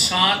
7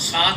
7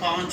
5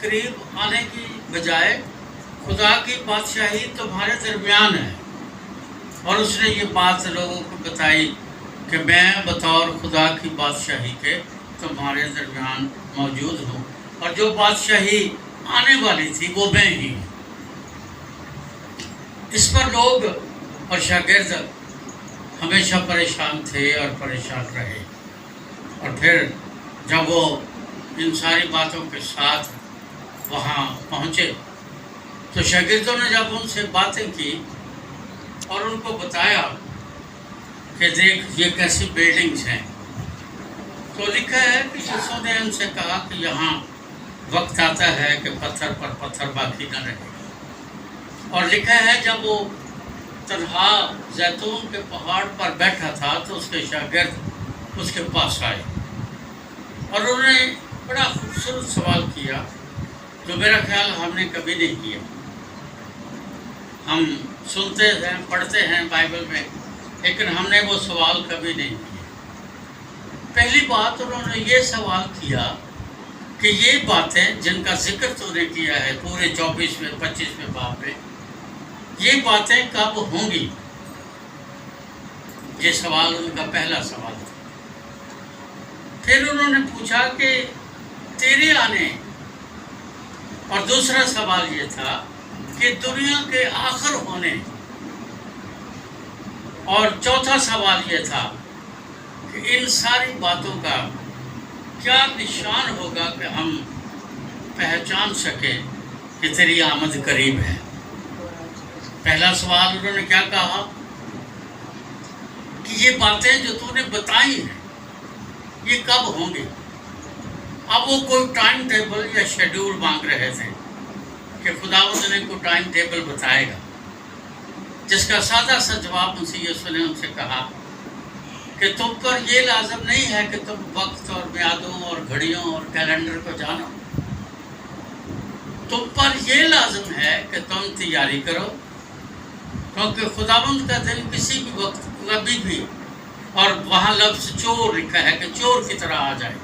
قریب آنے کی بجائے خدا کی بادشاہی تمہارے درمیان ہے. اور اس نے یہ بات لوگوں کو بتائی کہ میں بطور خدا کی بادشاہی کے تمہارے درمیان موجود ہوں، اور جو بادشاہی آنے والی تھی وہ میں ہی ہوں. اس پر لوگ اور شاگرد ہمیشہ پریشان تھے اور پریشان رہے. اور پھر جب وہ ان ساری باتوں کے ساتھ وہاں پہنچے تو شاگردوں نے جب ان سے باتیں کی اور ان کو بتایا کہ دیکھ یہ کیسی بلڈنگز ہیں، تو لکھا ہے کہ یسوع نے ان سے کہا کہ یہاں وقت آتا ہے کہ پتھر پر پتھر باقی نہ رہے گا. اور لکھا ہے جب وہ تنہا زیتون کے پہاڑ پر بیٹھا تھا تو اس کے شاگرد اس کے پاس آئے اور انہوں نے بڑا خوبصورت سوال کیا جو میرا خیال ہم نے کبھی نہیں کیا. ہم سنتے ہیں پڑھتے ہیں بائبل میں، لیکن ہم نے وہ سوال کبھی نہیں کیا. پہلی بات انہوں نے یہ سوال کیا کہ یہ باتیں جن کا ذکر تو نے کیا ہے پورے 24ویں 25ویں باب میں، یہ باتیں کب ہوں گی؟ یہ سوال ان کا پہلا سوال تھا. پھر انہوں نے پوچھا کہ تیرے آنے، اور دوسرا سوال یہ تھا کہ دنیا کے آخر ہونے، اور چوتھا سوال یہ تھا کہ ان ساری باتوں کا کیا نشان ہوگا کہ ہم پہچان سکیں کہ تیری آمد قریب ہے. پہلا سوال انہوں نے کیا کہا کہ یہ باتیں جو تو نے بتائی ہیں یہ کب ہوں گی؟ اب وہ کوئی ٹائم ٹیبل یا شیڈول مانگ رہے تھے کہ خداوند نے کوئی ٹائم ٹیبل بتائے گا، جس کا سادہ سا جواب مسیح یسوع نے ان سے کہا کہ تم پر یہ لازم نہیں ہے کہ تم وقت اور میعادوں اور گھڑیوں اور کیلنڈر کو جانو. تم پر یہ لازم ہے کہ تم تیاری کرو، کیونکہ خداوند کا دن کسی بھی وقت کبھی بھی، اور وہاں لفظ چور لکھا ہے کہ چور کی طرح آ جائے.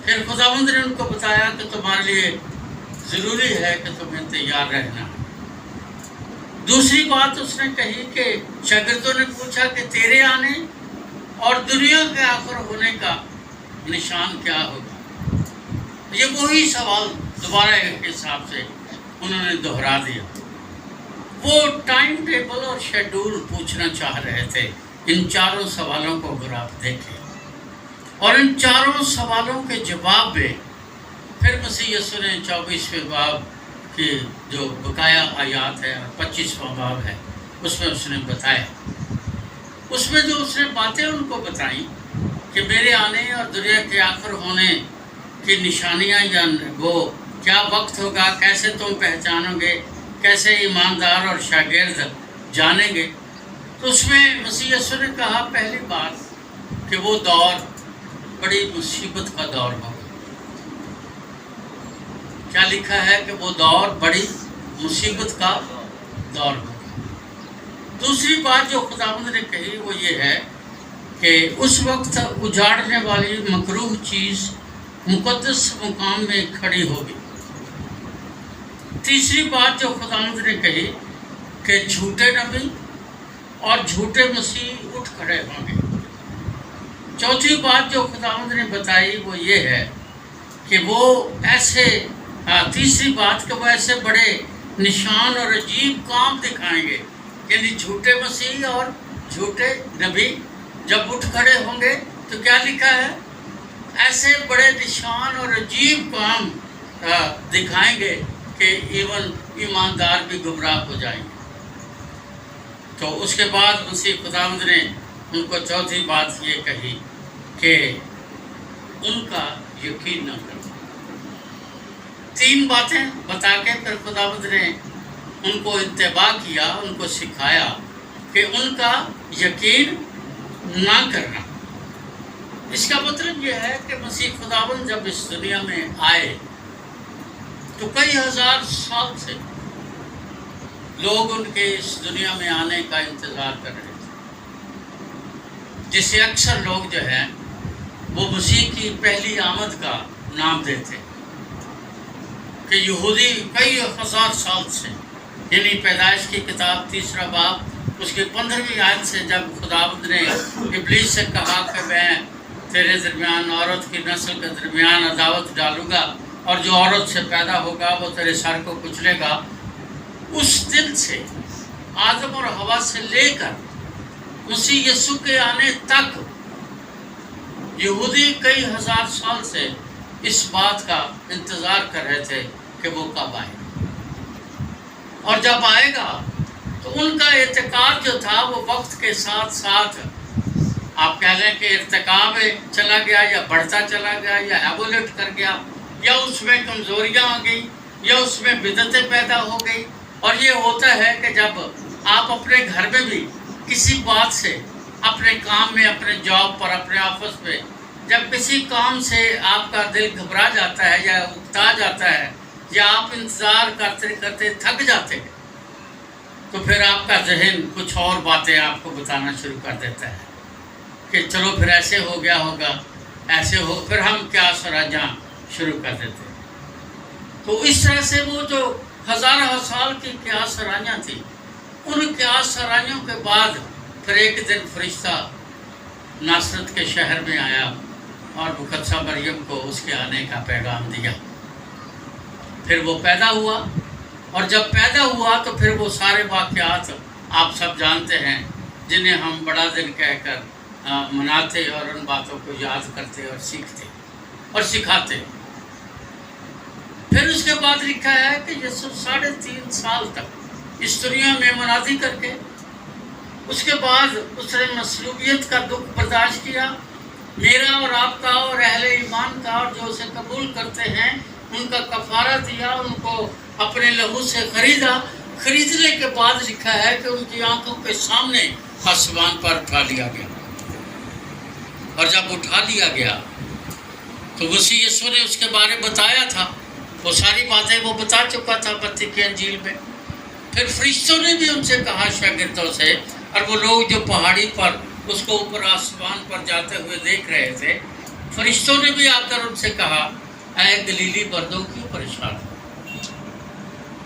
پھر خداوند نے ان کو بتایا کہ تمہارے لیے ضروری ہے کہ تمہیں تیار رہنا. دوسری بات اس نے کہی کہ شاگردوں نے پوچھا کہ تیرے آنے اور دنیا کے آخر ہونے کا نشان کیا ہوگا. یہ وہی سوال دوبارہ ایک حساب سے انہوں نے دہرا دیا. وہ ٹائم ٹیبل اور شیڈول پوچھنا چاہ رہے تھے. ان چاروں سوالوں کو اگر آپ دیکھیں اور ان چاروں سوالوں کے جواب میں پھر مسیح یسوع نے 24ویں باب کی جو بقایا آیات ہے اور 25واں باب ہے اس میں اس نے بتایا، اس میں جو اس نے باتیں ان کو بتائیں کہ میرے آنے اور دنیا کے آخر ہونے کی نشانیاں یا وہ کیا وقت ہوگا، کیسے تم پہچانو گے، کیسے ایماندار اور شاگرد جانیں گے. تو اس میں مسیح یسوع نے کہا پہلی بات کہ وہ دور بڑی مصیبت کا دور ہوگا. کیا لکھا ہے کہ وہ دور بڑی مصیبت کا دور ہوگا. دوسری بات جو خداوند نے کہی وہ یہ ہے کہ اس وقت اجاڑنے والی مکروہ چیز مقدس مقام میں کھڑی ہوگی. تیسری بات جو خداوند نے کہی کہ جھوٹے نبی اور جھوٹے مسیح اٹھ کھڑے ہوں گے. چوتھی بات جو خداوند نے بتائی وہ یہ ہے کہ وہ ایسے تیسری بات کہ وہ ایسے بڑے نشان اور عجیب کام دکھائیں گے، یعنی جھوٹے مسیح اور جھوٹے نبی جب اٹھ کھڑے ہوں گے تو کیا لکھا ہے، ایسے بڑے نشان اور عجیب کام دکھائیں گے کہ ایون ایماندار بھی گمراہ ہو جائیں گے. تو اس کے بعد مسیح خداوند نے ان کو چوتھی بات یہ کہی کہ ان کا یقین نہ کرو. تین باتیں بتا کے پھر خداوند نے ان کو اتباع کیا، ان کو سکھایا کہ ان کا یقین نہ کرنا. اس کا مطلب یہ ہے کہ مسیح خداوند جب اس دنیا میں آئے تو کئی ہزار سال سے لوگ ان کے اس دنیا میں آنے کا انتظار کر رہے تھے، جسے اکثر لوگ جو ہیں وہ مسیح کی پہلی آمد کا نام دیتے. کہ یہودی کئی ہزار سال سے، یعنی پیدائش کی کتاب 3 باب اس کی 15ویں آیت سے، جب خداوند نے ابلیس سے کہا کہ میں تیرے درمیان عورت کی نسل کے درمیان عداوت ڈالوں گا اور جو عورت سے پیدا ہوگا وہ تیرے سر کو کچلے گا، اس دن سے آدم اور حوا سے لے کر مسیح یسوع کے آنے تک یہودی کئی ہزار سال سے اس بات کا انتظار کر رہے تھے کہ وہ کب آئے گا، اور جب آئے گا تو ان کا اعتقاد جو تھا وہ وقت کے ساتھ ساتھ آپ کہہ لیں کہ ارتقاء میں چلا گیا یا بڑھتا چلا گیا یا ایولیٹ کر گیا، یا اس میں کمزوریاں آ گئی یا اس میں بدعتیں پیدا ہو گئی۔ اور یہ ہوتا ہے کہ جب آپ اپنے گھر میں بھی کسی بات سے، اپنے کام میں، اپنے جاب پر، اپنے آفس میں، جب کسی کام سے آپ کا دل گھبرا جاتا ہے یا اکتا جاتا ہے یا آپ انتظار کرتے کرتے تھک جاتے ہیں، تو پھر آپ کا ذہن کچھ اور باتیں آپ کو بتانا شروع کر دیتا ہے کہ چلو پھر ایسے ہو گیا ہوگا، ایسے ہو، پھر ہم کیا سرانجاں شروع کر دیتے ہیں۔ تو اس طرح سے وہ جو ہزارہ سال کی قیاس سرانیاں تھیں، ان قیاس سرانیوں کے بعد پھر ایک دن فرشتہ ناصرت کے شہر میں آیا اور مقدسہ مریم کو اس کے آنے کا پیغام دیا۔ پھر وہ پیدا ہوا، اور جب پیدا ہوا تو پھر وہ سارے واقعات آپ سب جانتے ہیں جنہیں ہم بڑا دن کہہ کر مناتے اور ان باتوں کو یاد کرتے اور سیکھتے اور سکھاتے۔ پھر اس کے بعد لکھا ہے کہ یسوع 3.5 سال تک اس دنیا میں منادی کر کے، اس کے بعد اس نے مصلوبیت کا دکھ برداشت کیا، میرا اور آپ کا اور اہل ایمان کا، اور جو اسے قبول کرتے ہیں ان کا کفارہ دیا، ان کو اپنے لہو سے خریدا۔ خریدنے کے بعد لکھا ہے کہ ان کی آنکھوں کے سامنے آسمان پر اٹھا لیا گیا، اور جب اٹھا لیا گیا تو مسیح یسوع نے اس کے بارے بتایا تھا، وہ ساری باتیں وہ بتا چکا تھا متی کی انجیل میں۔ پھر فرشتوں نے بھی ان سے کہا شاگردوں سے، اور وہ لوگ جو پہاڑی پر اس کو اوپر آسمان پر جاتے ہوئے دیکھ رہے تھے، فرشتوں نے بھی آ کر ان سے کہا، اے گلیلی مردوں کیوں پریشان ہو؟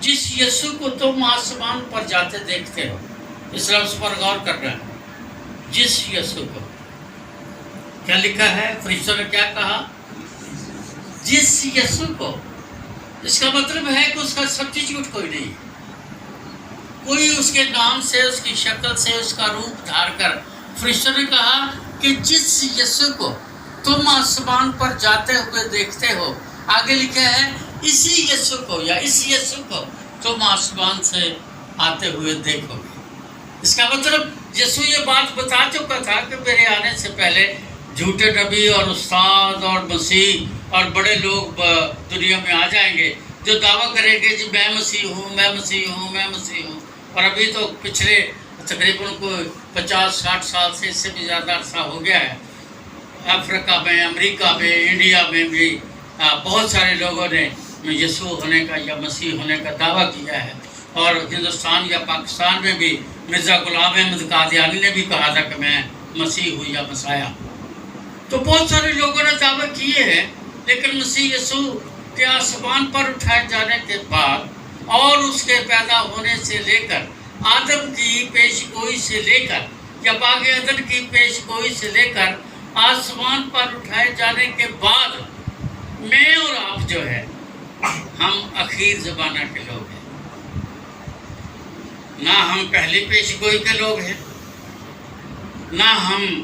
جس یسوع کو تم آسمان پر جاتے دیکھتے ہو، اس لفظ پر غور کرنا ہے، جس یسوع کو، کیا لکھا ہے؟ فرشتوں نے کیا کہا؟ جس یسوع کو۔ اس کا مطلب ہے کہ اس کا سبسٹیٹیوٹ کوئی نہیں، کوئی اس کے نام سے، اس کی شکل سے، اس کا روپ دھار کر فرشتوں نے کہا کہ جس یسوع کو تم آسمان پر جاتے ہوئے دیکھتے ہو، آگے لکھا ہے اسی یسوع کو یا اس یسوع کو تم آسمان سے آتے ہوئے دیکھو گے۔ اس کا مطلب یسوع یہ بات بتا چکا تھا کہ میرے آنے سے پہلے جھوٹے نبی اور استاد اور مسیح اور بڑے لوگ دنیا میں آ جائیں گے جو دعویٰ کریں گے جی میں مسیح ہوں، میں مسیح ہوں، میں مسیح ہوں۔ اور ابھی تو پچھلے تقریباً کوئی 50-60 سال سے اس سے بھی زیادہ عرصہ ہو گیا ہے، افریقہ میں، امریکہ میں، انڈیا میں بھی بہت سارے لوگوں نے یسوع ہونے کا یا مسیح ہونے کا دعویٰ کیا ہے، اور ہندوستان یا پاکستان میں بھی مرزا غلام احمد قادیانی نے بھی کہا تھا کہ میں مسیح ہوں یا مسیح۔ تو بہت سارے لوگوں نے دعویٰ کیے ہیں، لیکن مسیح یسوع کے آسمان پر اٹھائے جانے کے بعد اور اس کے پیدا ہونے سے لے کر آدم کی پیش گوئی سے لے کر یا باغ عدن کی پیش گوئی سے لے کر آسمان پر اٹھائے جانے کے بعد میں اور آپ جو ہے ہم اخیر زمانہ کے لوگ ہیں، نہ ہم پہلی پیش گوئی کے لوگ ہیں، نہ ہم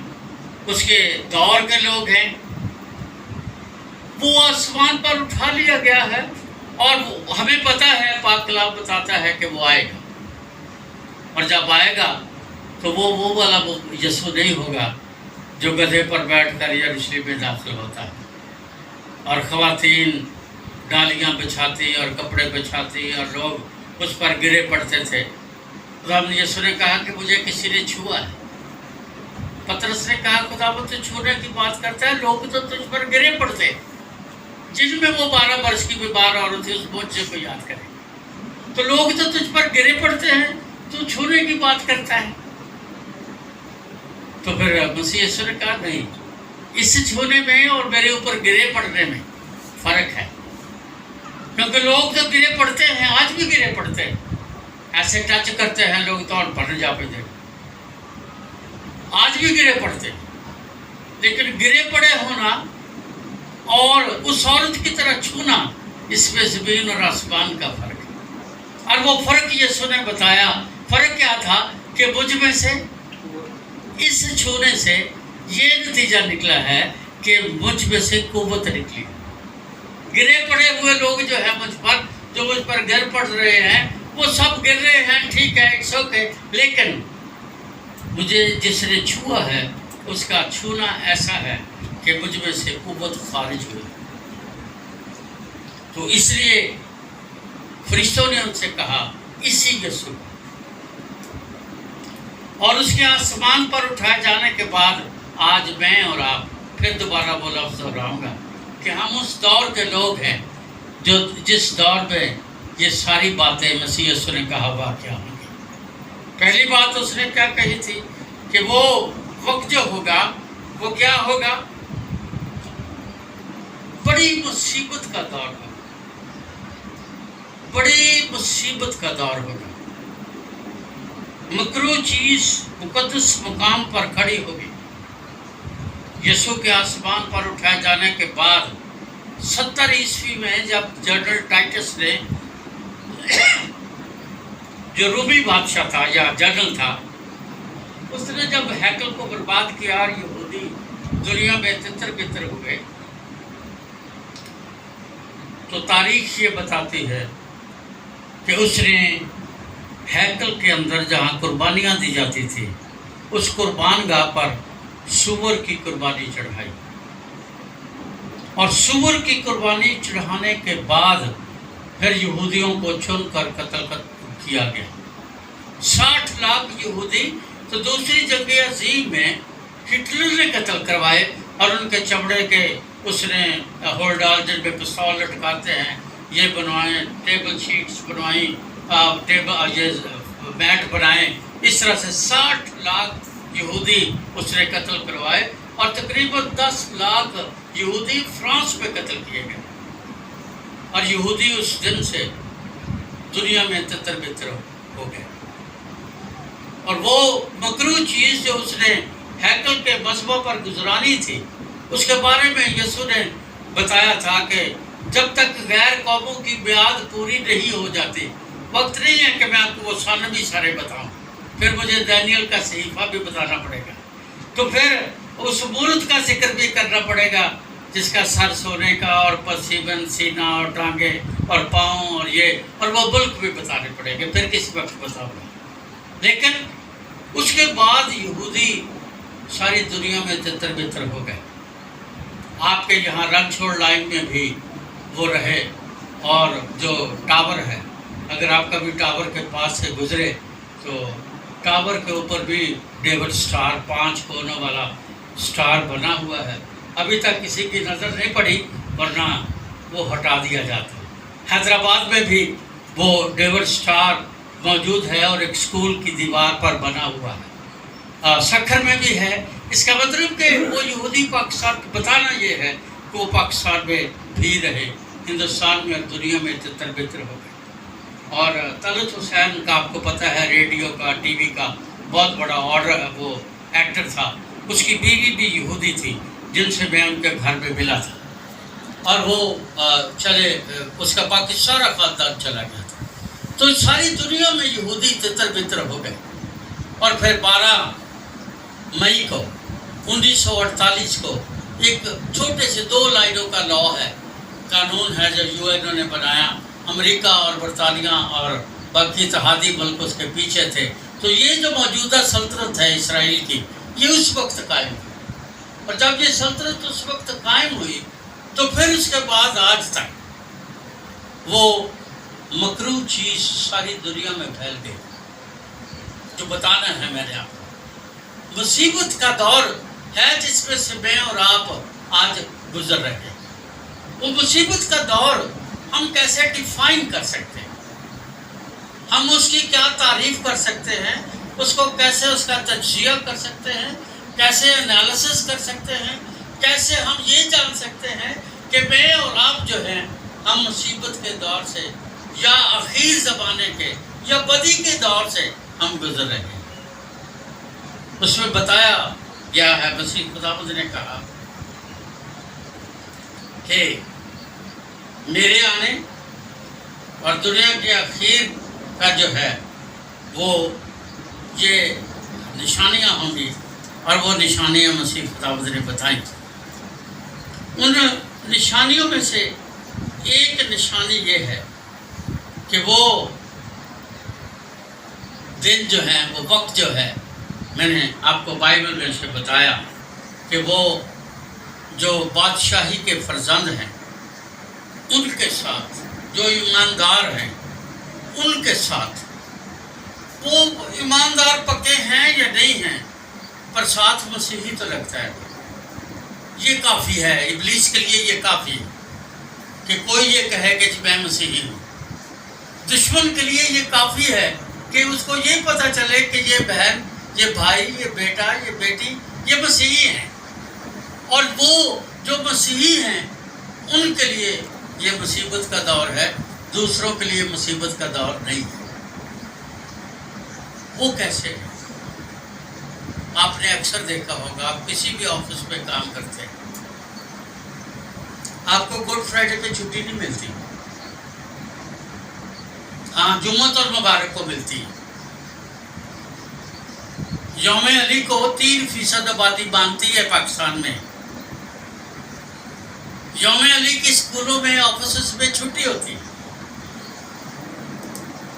اس کے دور کے لوگ ہیں۔ وہ آسمان پر اٹھا لیا گیا ہے، اور ہمیں پتہ ہے، پاک کلام بتاتا ہے کہ وہ آئے گا، اور جب آئے گا تو وہ والا یسوع نہیں ہوگا جو گدھے پر بیٹھ کر یروشلم میں داخل ہوتا ہے، اور خواتین ڈالیاں بچھاتی اور کپڑے بچھاتی اور لوگ اس پر گرے پڑتے تھے۔ تو ہم نے یسوع نے کہا کہ مجھے کسی نے چھوا ہے۔ پترس نے کہا خداوند تو چھونے کی بات کرتا ہے، لوگ تو تجھ پر گرے پڑتے، جن میں وہ 12 برس کی بیمار عورت تھی، اس موجزے کو یاد کریں، تو لوگ تو تجھ پر گرے پڑتے ہیں، تو چھونے کی بات کرتا ہے۔ تو پھر مسیح یسوع نے کہا نہیں، اس چھونے میں اور میرے اوپر گرے پڑنے میں فرق ہے۔ کیونکہ لوگ تو گرے پڑتے ہیں، آج بھی گرے پڑتے ہیں، ایسے ٹچ کرتے ہیں لوگ تو پڑ جا پہ دے، آج بھی گرے پڑتے ہیں۔ لیکن گرے پڑے ہونا اور اس عورت کی طرح چھونا، اس میں زمین اور آسمان کا فرق ہے۔ اور وہ فرق یسوع نے بتایا۔ فرق کیا تھا کہ مجھ میں سے اس چھونے سے یہ نتیجہ نکلا ہے کہ مجھ میں سے قوت نکلی۔ گرے پڑے ہوئے لوگ جو ہے مجھ پر گر پڑ رہے ہیں، وہ سب گر رہے ہیں، ٹھیک ہے، اٹس اوکے، لیکن مجھے جس نے چھوا ہے اس کا چھونا ایسا ہے کہ مجھ میں سے قوت خارج ہوئی۔ تو اس لیے فرشتوں نے ان سے کہا اسی یسوع، اور اس کے آسمان پر اٹھائے جانے کے بعد آج میں اور آپ پھر دوبارہ وہ لفظ دہراؤں گا کہ ہم اس دور کے لوگ ہیں جو جس دور میں یہ ساری باتیں مسیح یسوع نے کہا واقعہ ہوں گی۔ پہلی بات اس نے کیا کہی تھی کہ وہ وقت جو ہوگا وہ کیا ہوگا؟ بڑی مصیبت کا دور ہوگا، بڑی مصیبت کا دور ہوگا۔ مکروہ چیز مقدس مقام پر کھڑی ہوگی۔ یسوع کے آسمان پر اٹھائے جانے کے بعد 70 عیسوی میں جب جنرل ٹائٹس نے، جو رومی بادشاہ تھا یا جنرل تھا، اس نے جب ہیکل کو برباد کیا اور یہودی دنیا میں تتر بتر ہوئے، تو تاریخ یہ بتاتی ہے کہ اس نے ہیکل کے اندر جہاں قربانیاں دی جاتی تھی، اس قربان گاہ پر سور کی قربانی چڑھائی، اور سور کی قربانی چڑھانے کے بعد پھر یہودیوں کو چن کر قتل کیا گیا۔ 60 لاکھ یہودی تو دوسری جنگ عظیم میں ہٹلر نے قتل کروائے، اور ان کے چمڑے کے اس نے ہولڈال جن پہ پستول لٹکاتے ہیں یہ بنوائیں، ٹیبل شیٹس بنوائیں، یہ میٹ بنائیں، اس طرح سے 60 لاکھ یہودی اس نے قتل کروائے، اور تقریباً 10 لاکھ یہودی فرانس میں قتل کیے گئے، اور یہودی اس دن سے دنیا میں تتر بتر ہو گئے۔ اور وہ مکروہ چیز جو اس نے ہیکل کے مذبح پر گزرانی تھی، اس کے بارے میں یسوع نے بتایا تھا کہ جب تک غیر قوموں کی میعاد پوری نہیں ہو جاتی، وقت نہیں ہے کہ میں آپ کو وہ ثانوی سارے بتاؤں، پھر مجھے دانیل کا صحیفہ بھی بتانا پڑے گا، تو پھر اس مورت کا ذکر بھی کرنا پڑے گا جس کا سر سونے کا اور پسیبن سینہ اور ٹانگیں اور پاؤں اور یہ، اور وہ ملک بھی بتانے پڑے گے، پھر کس وقت بتاؤں گا۔ لیکن اس کے بعد یہودی ساری دنیا میں تتر بتر ہو گئے۔ آپ کے یہاں رن چھوڑ لائن میں بھی وہ رہے، اور جو ٹاور ہے، اگر آپ کبھی ٹاور کے پاس سے گزرے تو ٹاور کے اوپر بھی ڈیوڈ سٹار 5 کونوں والا سٹار بنا ہوا ہے، ابھی تک کسی کی نظر نہیں پڑی، ورنہ وہ ہٹا دیا جاتا۔ حیدرآباد میں بھی وہ ڈیوڈ سٹار موجود ہے اور ایک اسکول کی دیوار پر بنا ہوا ہے، سکھر میں بھی ہے۔ اس کا مطلب کہ وہ یہودی پاکستان، بتانا یہ ہے کہ وہ پاکستان میں بھی رہے، ہندوستان میں اور دنیا میں تتر بتر ہو گئے۔ اور طلعت حسین کا آپ کو پتہ ہے، ریڈیو کا، ٹی وی کا بہت بڑا وہ ایکٹر تھا، اس کی بیوی بھی یہودی تھی جن سے میں ان کے گھر میں ملا تھا، اور وہ اس کا پاکستان خاندان چلا گیا تھا۔ تو ساری دنیا میں یہودی تتر بتر ہو گئے، اور پھر 12 مئی کو 1948 کو ایک چھوٹے سے 2 لائنوں کا لاء ہے، قانون ہے جو UN نے بنایا، امریکہ اور برطانیہ اور باقی اتحادی ملک اس کے پیچھے تھے، تو یہ جو موجودہ سلطنت ہے اسرائیل کی، یہ اس وقت قائم ہوئی، اور جب یہ سلطنت اس وقت قائم ہوئی تو پھر اس کے بعد آج تک وہ مکروہ چیز ساری دنیا میں پھیل گئی۔ جو بتانا ہے میں نے آپ کو، مصیبت کا دور ہے جس میں سے میں اور آپ آج گزر رہے ہیں۔ وہ مصیبت کا دور ہم کیسے ڈیفائن کر سکتے ہیں، ہم اس کی کیا تعریف کر سکتے ہیں، اس کو کیسے اس کا تجزیہ کر سکتے ہیں، کیسے انالیسس کر سکتے ہیں، کیسے ہم یہ جان سکتے ہیں کہ میں اور آپ جو ہیں ہم مصیبت کے دور سے یا اخیر زمانے کے یا بدی کے دور سے ہم گزر رہے ہیں۔ اس میں بتایا گیا ہے، مسیح خداوند نے کہا کہ میرے آنے اور دنیا کے اخیر کا جو ہے وہ یہ نشانیاں ہوں گی، اور وہ نشانیاں مسیح خداوند نے بتائیں۔ ان نشانیوں میں سے ایک نشانی یہ ہے کہ وہ دن جو ہے، وہ وقت جو ہے، میں نے آپ کو بائبل میں سے بتایا کہ وہ جو بادشاہی کے فرزند ہیں ان کے ساتھ، جو ایماندار ہیں ان کے ساتھ، وہ ایماندار پکے ہیں یا نہیں ہیں پر ساتھ مسیحی تو لگتا ہے، یہ کافی ہے۔ ابلیس کے لیے یہ کافی ہے کہ کوئی یہ کہے کہ میں مسیحی ہوں۔ دشمن کے لیے یہ کافی ہے کہ اس کو یہ پتہ چلے کہ یہ بہن، یہ بھائی، یہ بیٹا، یہ بیٹی، یہ مسیحی ہیں، اور وہ جو مسیحی ہیں ان کے لیے یہ مصیبت کا دور ہے، دوسروں کے لیے مصیبت کا دور نہیں ہے۔ وہ کیسے ہے؟ آپ نے اکثر دیکھا ہوگا، آپ کسی بھی آفس میں کام کرتے ہیں، آپ کو گڈ فرائیڈے پہ چھٹی نہیں ملتی، ہاں جمعہ اور مبارک کو ملتی ہے۔ یوم علی کو 3% آبادی مانتی ہے پاکستان میں۔ یوم علی کی اسکولوں میں، آفسز میں چھٹی ہوتی ہے۔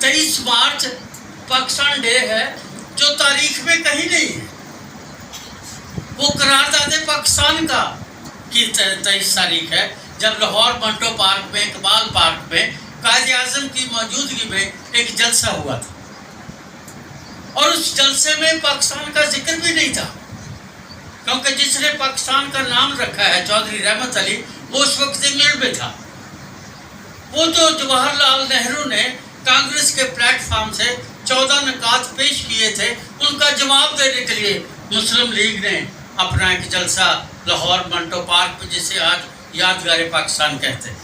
23 مارچ پاکستان ڈے ہے جو تاریخ میں کہیں نہیں ہے، وہ قرارداد پاکستان کا کی 23 تاریخ ہے، جب لاہور منٹو پارک میں، اقبال پارک میں قائد اعظم کی موجودگی میں ایک جلسہ ہوا تھا، اور اس جلسے میں پاکستان کا ذکر بھی نہیں تھا، کیونکہ جس نے پاکستان کا نام رکھا ہے چودھری رحمت علی، وہ اس وقت انگلینڈ میں تھا۔ وہ جو جواہر لال نہرو نے کانگریس کے پلیٹ فارم سے 14 نکات پیش کیے تھے، ان کا جواب دینے کے لیے مسلم لیگ نے اپنا ایک جلسہ لاہور منٹو پارک میں، جسے آج یادگار پاکستان کہتے ہیں،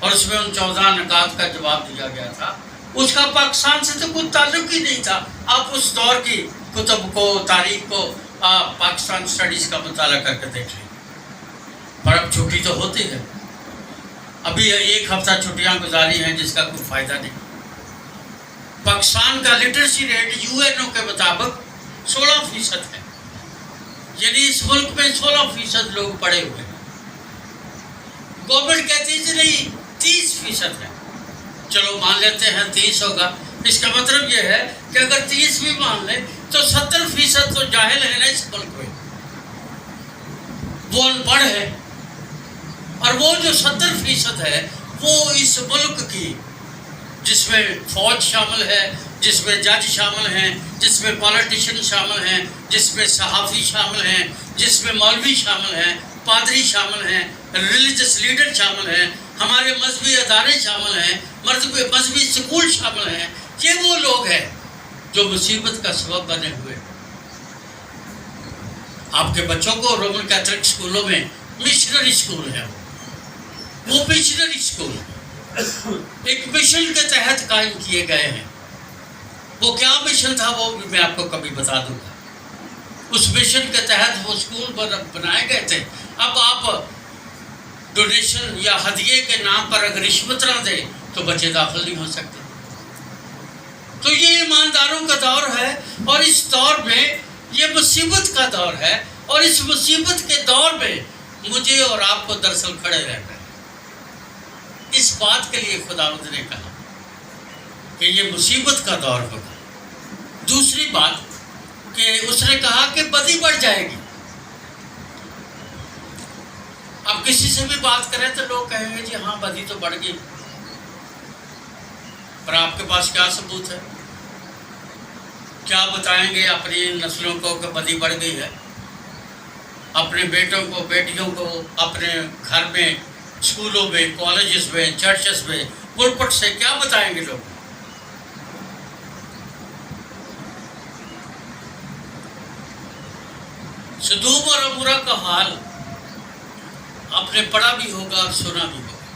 اور اس میں ان 14 نکات کا جواب دیا گیا تھا۔ اس کا پاکستان سے تو کوئی تعلق ہی نہیں تھا۔ آپ اس دور کی کتب کو، تاریخ کو، آپ پاکستان سٹڈیز کا مطالعہ کر کے دیکھ لیں۔ پر اب چھٹی تو ہوتی ہے، ابھی 1 ہفتہ چھٹیاں گزاری ہیں جس کا کوئی فائدہ نہیں۔ پاکستان کا لٹریسی ریٹ UNO کے مطابق 16% ہے، یعنی اس ملک میں 16% لوگ پڑھے ہوئے ہیں۔ گورنمنٹ کہتی ہے نہیں 30% ہے، چلو مان لیتے ہیں 30 ہوگا، اس کا مطلب یہ ہے کہ اگر 30 بھی مان لیں تو 70% تو جاہل ہے نا اس ملک میں، وہ ان پڑھ ہے، اور وہ جو 70% ہے وہ اس ملک کی، جس میں فوج شامل ہے، جس میں جج شامل ہیں، جس میں پولیٹیشین شامل ہیں، جس میں صحافی شامل ہیں، جس میں مولوی شامل ہیں، پادری شامل ہیں، ریلیجس لیڈر شامل ہیں، ہمارے مذہبی ادارے شامل ہیں، مذہبی سکول شامل ہیں، یہ وہ لوگ ہیں جو مصیبت کا سبب بنے ہوئے۔ آپ کے بچوں کو رومن کیتھولک اسکولوں میں مشنری اسکول ہے، وہ مشنری اسکول ایک مشن کے تحت قائم کیے گئے ہیں۔ وہ کیا مشن تھا وہ بھی میں آپ کو کبھی بتا دوں گا۔ اس مشن کے تحت وہ اسکول بنائے گئے تھے۔ اب آپ ڈونیشن یا ہدیے کے نام پر اگر رشوت نہ دیں تو بچے داخل نہیں ہو سکتے۔ تو یہ ایمانداروں کا دور ہے، اور اس دور میں یہ مصیبت کا دور ہے، اور اس مصیبت کے دور میں مجھے اور آپ کو دراصل کھڑے رہنا ہے۔ اس بات کے لیے خداوند نے کہا کہ یہ مصیبت کا دور ہوگا۔ دوسری بات کہ اس نے کہا کہ بدی بڑھ جائے گی۔ اب کسی سے بھی بات کریں تو لوگ کہیں گے جی ہاں بدی تو بڑھ گئی، پر آپ کے پاس کیا ثبوت ہے؟ کیا بتائیں گے اپنی نسلوں کو کہ بدی بڑھ گئی ہے؟ اپنے بیٹوں کو، بیٹیوں کو اپنے گھر میں، اسکولوں میں، کالجز میں، چرچز میں، پلپٹ سے کیا بتائیں گے لوگ؟ سدوم اور عمورہ کا حال آپ نے پڑھا بھی ہوگا اور سنا بھی ہوگا۔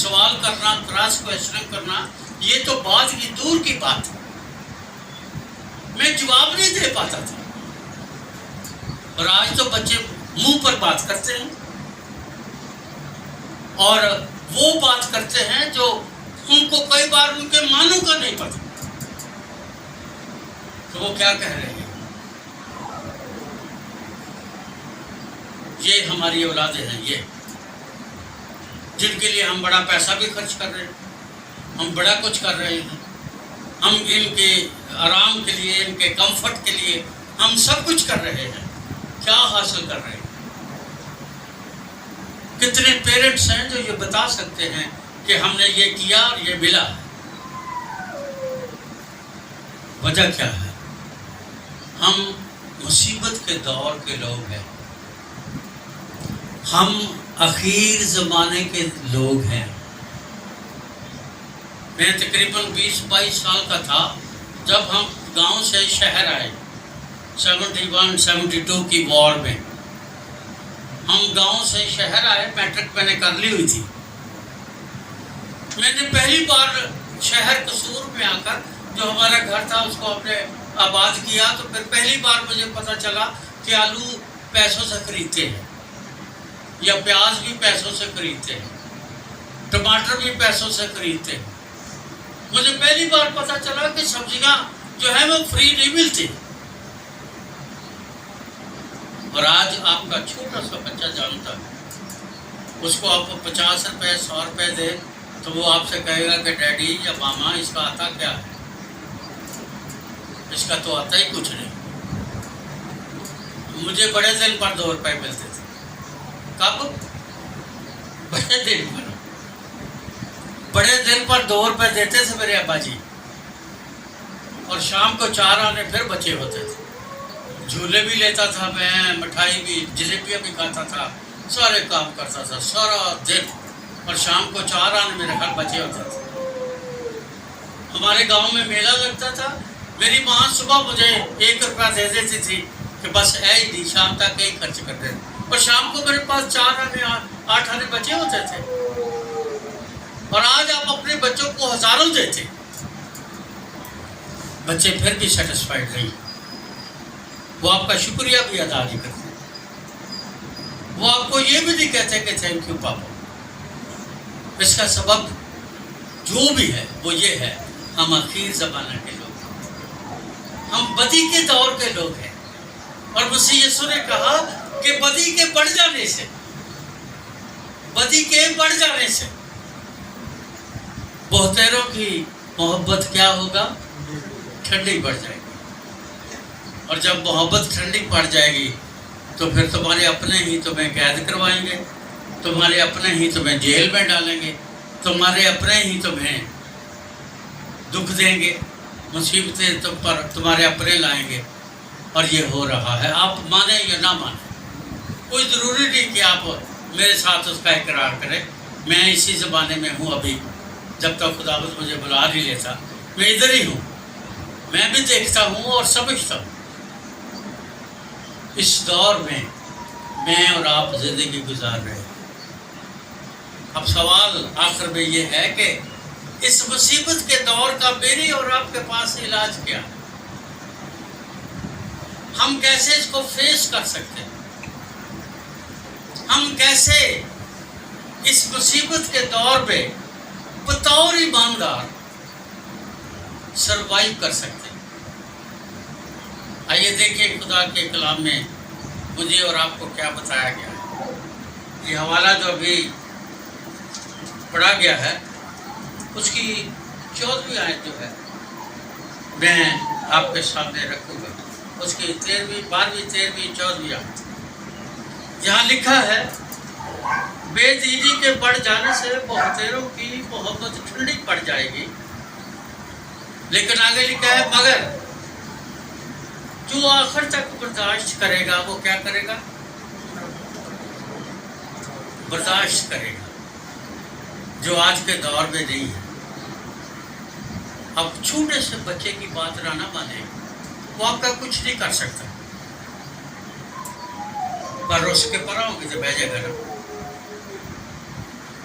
سوال کرنا، کراس کوشچن کرنا، یہ تو بات کی دور کی بات ہے، میں جواب نہیں دے پاتا تھا۔ اور آج تو بچے منہ پر بات کرتے ہیں اور وہ بات کرتے ہیں جو ان کو کئی بار ان کے معنوں کا نہیں پتا تو وہ کیا کہہ رہے ہیں۔ یہ ہماری اولادیں ہیں، یہ جن کے لیے ہم بڑا پیسہ بھی خرچ کر رہے ہیں، ہم بڑا کچھ کر رہے ہیں، ہم ان کے آرام کے لیے، ان کے کمفرٹ کے لیے ہم سب کچھ کر رہے ہیں۔ کیا حاصل کر رہے ہیں؟ کتنے پیرنٹس ہیں جو یہ بتا سکتے ہیں کہ ہم نے یہ کیا اور یہ ملا؟ وجہ کیا ہے؟ ہم مصیبت کے دور کے لوگ ہیں، ہم اخیر زمانے کے لوگ ہیں۔ میں تقریباً 20-22 سال کا تھا جب ہم گاؤں سے شہر آئے 71-72 کی وار میں۔ ہم گاؤں سے شہر آئے، میٹرک میں نے کر لی ہوئی تھی۔ میں نے پہلی بار شہر قصور میں آ کر جو ہمارا گھر تھا اس کو اپنے آباد کیا، تو پھر پہلی بار مجھے پتہ چلا کہ آلو پیسوں سے خریدتے ہیں یا پیاز بھی پیسوں سے خریدتے ہیں، ٹماٹر بھی پیسوں سے خریدتے ہیں۔ مجھے پہلی بار پتہ چلا کہ سبزیاں جو ہیں وہ فری نہیں ملتی۔ اور آج آپ کا چھوٹا سا بچہ جانتا ہے، اس کو آپ کو 50 روپے 100 روپے دے تو وہ آپ سے کہے گا کہ ڈیڈی یا ماما اس کا آتا کیا ہے؟ اس کا تو آتا ہی کچھ نہیں۔ مجھے بڑے دن پر 2 روپے ملتے تھے۔ کب؟ بڑے دن پر 2 روپے دیتے تھے میرے ابا جی، اور شام کو 4 آنے پھر بچے ہوتے تھے۔ جھولے بھی لیتا تھا میں، مٹھائی بھی، جلیبیاں بھی کھاتا تھا، سارے کام کرتا تھا سارا دن، اور شام کو 4 آنے میرے گھر بچے ہوتا تھا۔ ہمارے گاؤں میں میلہ لگتا تھا، میری ماں صبح مجھے 1 روپیہ دے دیتی تھی کہ بس دی شام تک یہی خرچ کر دیتے، اور شام کو میرے پاس 4 آنے 8 آنے بچے ہوتے تھے۔ اور آج آپ اپنے بچوں کو ہزاروں دیتے، بچے پھر بھی سیٹسفائیڈ نہیں، وہ آپ کا شکریہ بھی ادا نہیں کرتے، وہ آپ کو یہ بھی نہیں کہتے کہ تھینک یو پاپا۔ اس کا سبب جو بھی ہے وہ یہ ہے، ہم اخیر زمانہ کے لوگ ہیں، ہم بدی کے دور کے لوگ ہیں۔ اور مسیح یسوع نے کہا کہ بدی کے بڑھ جانے سے، بدی کے بڑھ جانے سے بہتروں کی محبت کیا ہوگا؟ ٹھنڈی پڑ جائے گی۔ اور جب محبت ٹھنڈی پڑ جائے گی تو پھر تمہارے اپنے ہی تمہیں قید کروائیں گے، تمہارے اپنے ہی تمہیں جیل میں ڈالیں گے، تمہارے اپنے ہی تمہیں دکھ دیں گے، مصیبتیں تم پر تمہارے اپنے لائیں گے۔ اور یہ ہو رہا ہے، آپ مانیں یا نہ مانیں، کوئی ضروری نہیں کہ آپ میرے ساتھ اس کا اقرار کریں۔ میں اسی زمانے میں ہوں ابھی، جب تک خداوند مجھے بلا نہیں لیتا میں ادھر ہی ہوں، میں بھی دیکھتا ہوں اور سمجھتا ہوں۔ اس دور میں اور آپ زندگی گزار رہے ہیں۔ اب سوال آخر میں یہ ہے کہ اس مصیبت کے دور کا میری اور آپ کے پاس علاج کیا ہے؟ ہم کیسے اس کو فیس کر سکتے ہیں؟ ہم کیسے اس مصیبت کے دور پہ بطور ایماندار سروائیو کر سکتے ہیں؟ آئیے دیکھیں خدا کے کلام میں مجھے اور آپ کو کیا بتایا گیا ہے۔ یہ حوالہ جو ابھی پڑھا گیا ہے اس کی 14ویں آیت جو ہے میں آپ کے سامنے رکھوں گا، اس کی 13ویں 12ویں 13ویں 14ویں آیت، جہاں لکھا ہے بے دینی کے بڑھ جانے سے بہتروں کی محبت ٹھنڈی پڑ جائے گی، لیکن آگے لکھا ہے مگر جو آخر تک برداشت کرے گا وہ کیا کرے گا؟ برداشت کرے گا، جو آج کے دور میں نہیں ہے۔ اب چھوٹے سے بچے کی بات نہ مانے، وہ آپ کا کچھ نہیں کر سکتا، پر اس کے پراؤں کی تو بھیجے گا نا۔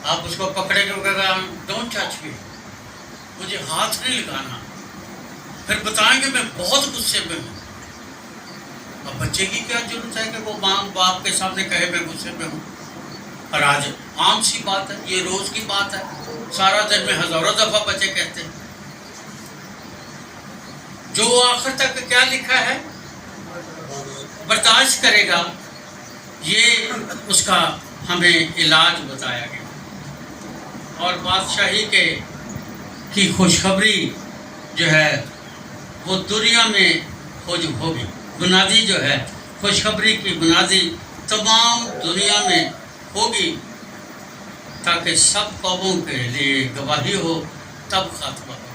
آپ اس کو پکڑے کے کہا ڈونٹ ٹچ می، مجھے ہاتھ نہیں لگانا، پھر بتائیں گے میں بہت غصے میں ہوں. اب بچے کی کیا ضرورت ہے کہ وہ ماں باپ کے سامنے کہے میں غصے میں ہوں؟ اور آج عام سی بات ہے، یہ روز کی بات ہے، سارا دن میں ہزاروں دفعہ بچے کہتے ہیں. جو آخر تک کیا لکھا ہے برداشت کرے گا، یہ اس کا ہمیں علاج بتایا گیا. اور بادشاہی کی خوشخبری جو ہے وہ دنیا میں ہوگی. منادی جو ہے خوشخبری کی منادی تمام دنیا میں ہوگی تاکہ سب قوموں کے لیے گواہی ہو، تب خاتمہ ہو.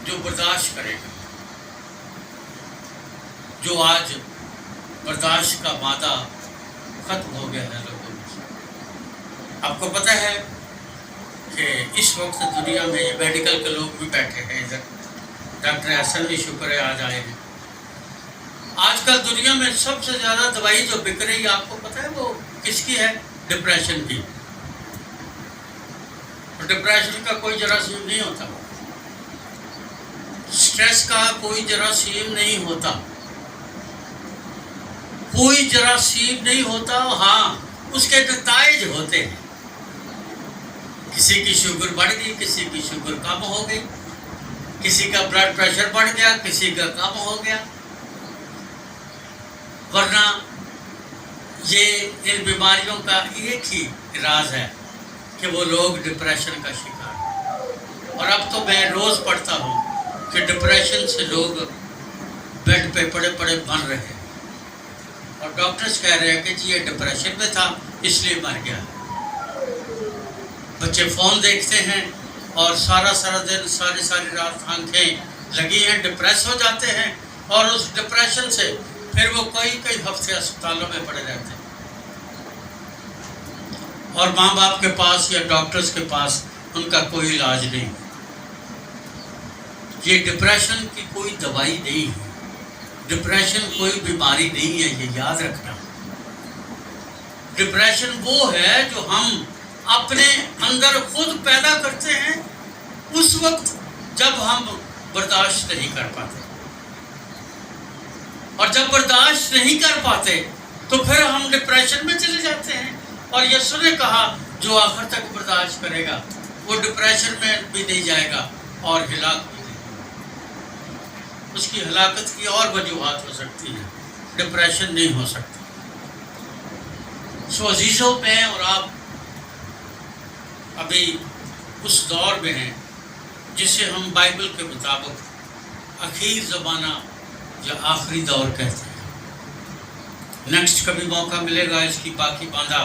جو برداشت کرے گا، جو آج برداشت کا مادہ ختم ہو گیا ہے لوگوں میں. آپ کو پتہ ہے کہ اس وقت دنیا میں یہ میڈیکل کے لوگ بھی بیٹھے ہیں ادھر، ڈاکٹر احسن بھی شکر ہے آج آئے ہیں. آج کل دنیا میں سب سے زیادہ دوائی جو بک رہی ہے آپ کو پتہ ہے وہ کس کی ہے؟ ڈپریشن کی. ڈپریشن کا کوئی جراثیم نہیں ہوتا، سٹریس کا کوئی جراثیم نہیں ہوتا، کوئی جراثیم نہیں ہوتا. ہاں اس کے نتائج ہوتے ہیں. کسی کی شوگر بڑھ گئی، کسی کی شوگر کم ہو گئی، کسی کا بلڈ پریشر بڑھ گیا، کسی کا کم ہو گیا. ورنہ یہ ان بیماریوں کا ایک ہی راز ہے کہ وہ لوگ ڈپریشن کا شکار ہیں. اور اب تو میں روز پڑھتا ہوں کہ ڈپریشن سے لوگ بیڈ پہ پڑے پڑے مر رہے ہیں، اور ڈاکٹرز کہہ رہے ہیں کہ جی یہ ڈپریشن میں تھا اس لیے مر گیا. بچے فون دیکھتے ہیں اور سارا دن ساری رات آنکھیں لگی ہیں، ڈپریس ہو جاتے ہیں، اور اس ڈپریشن سے پھر وہ کئی ہفتے اسپتالوں میں پڑے رہتے ہیں. اور ماں باپ کے پاس یا ڈاکٹرز کے پاس ان کا کوئی علاج نہیں. یہ ڈپریشن کی کوئی دوائی نہیں ہے، ڈپریشن کوئی بیماری نہیں ہے، یہ یاد رکھنا. ڈپریشن وہ ہے جو ہم اپنے اندر خود پیدا کرتے ہیں اس وقت جب ہم برداشت نہیں کر پاتے. اور جب برداشت نہیں کر پاتے تو پھر ہم ڈپریشن میں چلے جاتے ہیں. اور یسوع نے کہا جو آخر تک برداشت کرے گا وہ ڈپریشن میں بھی نہیں جائے گا اور ہلاک بھی نہیں ہوگا. اس کی ہلاکت کی اور وجوہات ہو سکتی ہیں، ڈپریشن نہیں ہو سکتی. سو عزیزوں، میں اور آپ ابھی اس دور میں ہیں جسے ہم بائبل کے مطابق اخیر زمانہ یا آخری دور کہتے ہیں. نیکسٹ کبھی موقع ملے گا اس کی باقی باندھا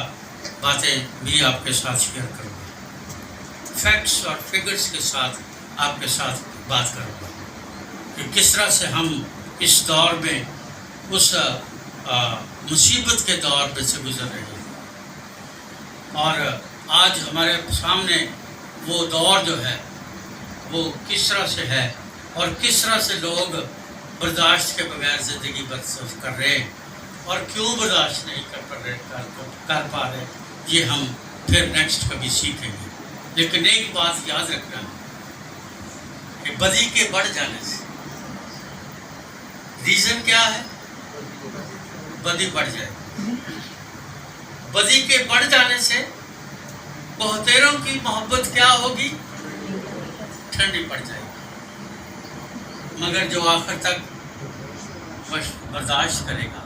باتیں بھی آپ کے ساتھ شیئر کروں گا، فیکٹس اور فگرز کے ساتھ آپ کے ساتھ بات کروں گا کہ کس طرح سے ہم اس دور میں اس مصیبت کے دور میں سے گزر رہے ہیں، اور آج ہمارے سامنے وہ دور جو ہے وہ کس طرح سے ہے، اور کس طرح سے لوگ برداشت کے بغیر زندگی بسر کر رہے ہیں، اور کیوں برداشت نہیں کر پا رہے، یہ ہم پھر نیکسٹ کبھی سیکھیں گے. لیکن ایک بات یاد رکھنا کہ بدی کے بڑھ جانے سے ریزن کیا ہے؟ بدی بڑھ جائے. بدی کے بڑھ جانے سے بہتیروں کی محبت کیا ہوگی؟ ٹھنڈی پڑ جائے گی. مگر جو آخر تک برداشت کرے گا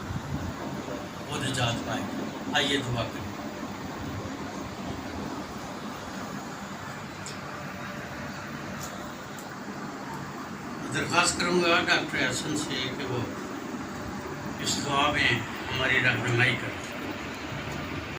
وہ نجات پائے گا. آئیے دعا کریں. درخواست کروں گا ڈاکٹر احسن سے کہ وہ اس دعا میں ہماری رہنمائی کریں.